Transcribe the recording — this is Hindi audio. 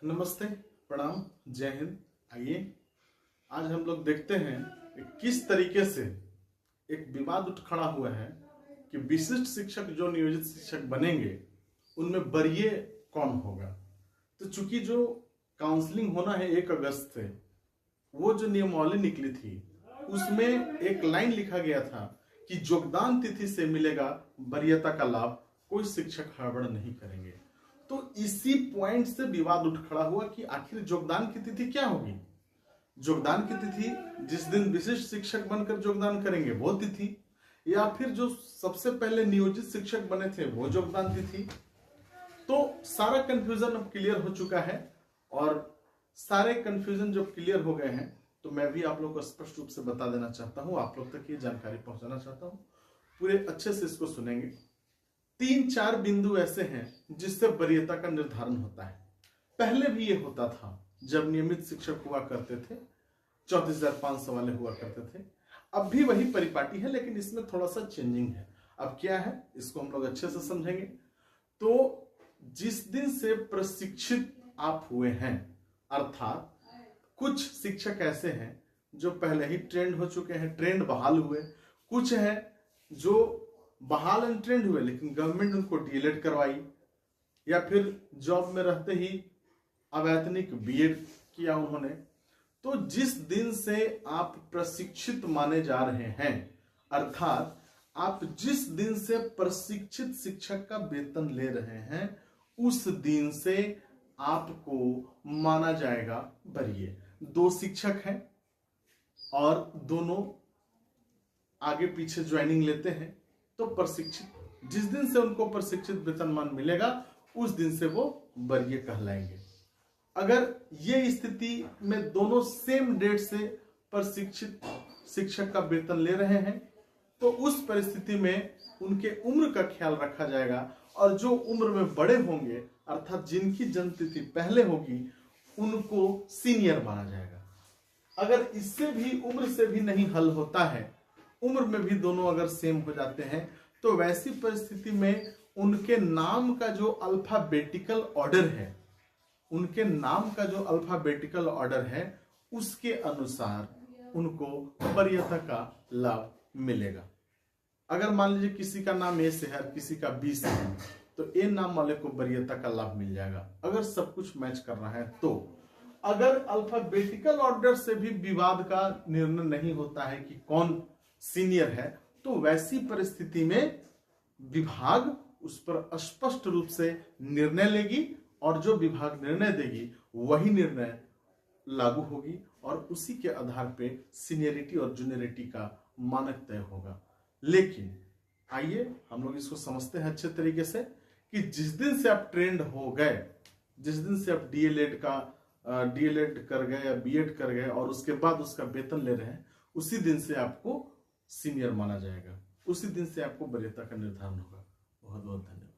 नमस्ते, प्रणाम, जय हिंद। आइए आज हम लोग देखते हैं कि किस तरीके से एक विवाद उठ खड़ा हुआ है कि विशिष्ट शिक्षक जो नियोजित शिक्षक बनेंगे उनमें वरीय कौन होगा। तो चूंकि जो काउंसलिंग होना है 1 अगस्त से, वो जो नियमावली निकली थी उसमें एक लाइन लिखा गया था कि योगदान तिथि से मिलेगा वरीयता का लाभ, कोई शिक्षक हड़बड़ नहीं करेंगे। तो इसी पॉइंट से विवाद उठ खड़ा हुआ कि आखिर योगदान की तिथि क्या होगी। योगदान की तिथि जिस दिन विशिष्ट शिक्षक बनकर योगदान करेंगे वो तिथि, या फिर जो सबसे पहले नियोजित शिक्षक बने थे वो योगदान तिथि। तो सारा कंफ्यूजन अब क्लियर हो चुका है, और सारे कंफ्यूजन जब क्लियर हो गए हैं तो मैं भी आप लोग को स्पष्ट रूप से बता देना चाहता हूं, आप लोग तक ये जानकारी पहुंचाना चाहता हूं। पूरे अच्छे से इसको सुनेंगे। 3-4 बिंदु ऐसे हैं जिससे वरीयता का निर्धारण होता है। पहले भी ये होता था जब नियमित शिक्षक हुआ करते थे, 34,500 वाले हुआ करते थे। अब भी वही परिपाटी है, लेकिन इसमें थोड़ा सा चेंजिंग है। अब क्या है इसको हम लोग अच्छे से समझेंगे। तो जिस दिन से प्रशिक्षित आप हुए हैं, अर्थात कुछ शिक्षक ऐसे हैं जो पहले ही ट्रेंड हो चुके हैं, ट्रेंड बहाल हुए, कुछ हैं जो बहाल एंड ट्रेंड हुए लेकिन गवर्नमेंट उनको डीएलएड करवाई, या फिर जॉब में रहते ही अवैतनिक बीएड किया उन्होंने। तो जिस दिन से आप प्रशिक्षित माने जा रहे हैं, अर्थात आप जिस दिन से प्रशिक्षित शिक्षक का वेतन ले रहे हैं, उस दिन से आपको माना जाएगा वरीय। 2 शिक्षक हैं और दोनों आगे पीछे ज्वाइनिंग लेते हैं, तो प्रशिक्षित जिस दिन से उनको प्रशिक्षित वेतनमान मिलेगा उस दिन से वो वरीय कहलाएंगे। अगर ये स्थिति में दोनों सेम डेट से प्रशिक्षित शिक्षक का वेतन ले रहे हैं तो उस परिस्थिति में उनके उम्र का ख्याल रखा जाएगा, और जो उम्र में बड़े होंगे अर्थात जिनकी जन्मतिथि पहले होगी उनको सीनियर माना जाएगा। अगर इससे भी उम्र से भी नहीं हल होता है, उम्र में भी दोनों अगर सेम हो जाते हैं, तो वैसी परिस्थिति में उनके नाम का जो अल्फाबेटिकल ऑर्डर है, उनके नाम का जो अल्फाबेटिकल ऑर्डर है उसके अनुसार उनको वरीयता का लाभ मिलेगा। अगर मान लीजिए किसी का नाम ए से है, किसी का बी से है, तो ए नाम वाले को वरीयता का लाभ मिल जाएगा अगर सब कुछ मैच कर रहा है। तो अगर अल्फाबेटिकल ऑर्डर से भी विवाद का निर्णय नहीं होता है कि कौन सीनियर है, तो वैसी परिस्थिति में विभाग उस पर स्पष्ट रूप से निर्णय लेगी, और जो विभाग निर्णय देगी वही निर्णय लागू होगी, और उसी के आधार पे सीनियरिटी और जूनियरिटी का मानक तय होगा। लेकिन आइए हम लोग इसको समझते हैं अच्छे तरीके से कि जिस दिन से आप ट्रेंड हो गए, जिस दिन से आप डीएलएड कर गए या बीएड कर गए और उसके बाद उसका वेतन ले रहे हैं, उसी दिन से आपको सीनियर माना जाएगा, उसी दिन से आपको वरीयता का निर्धारण होगा। बहुत बहुत धन्यवाद।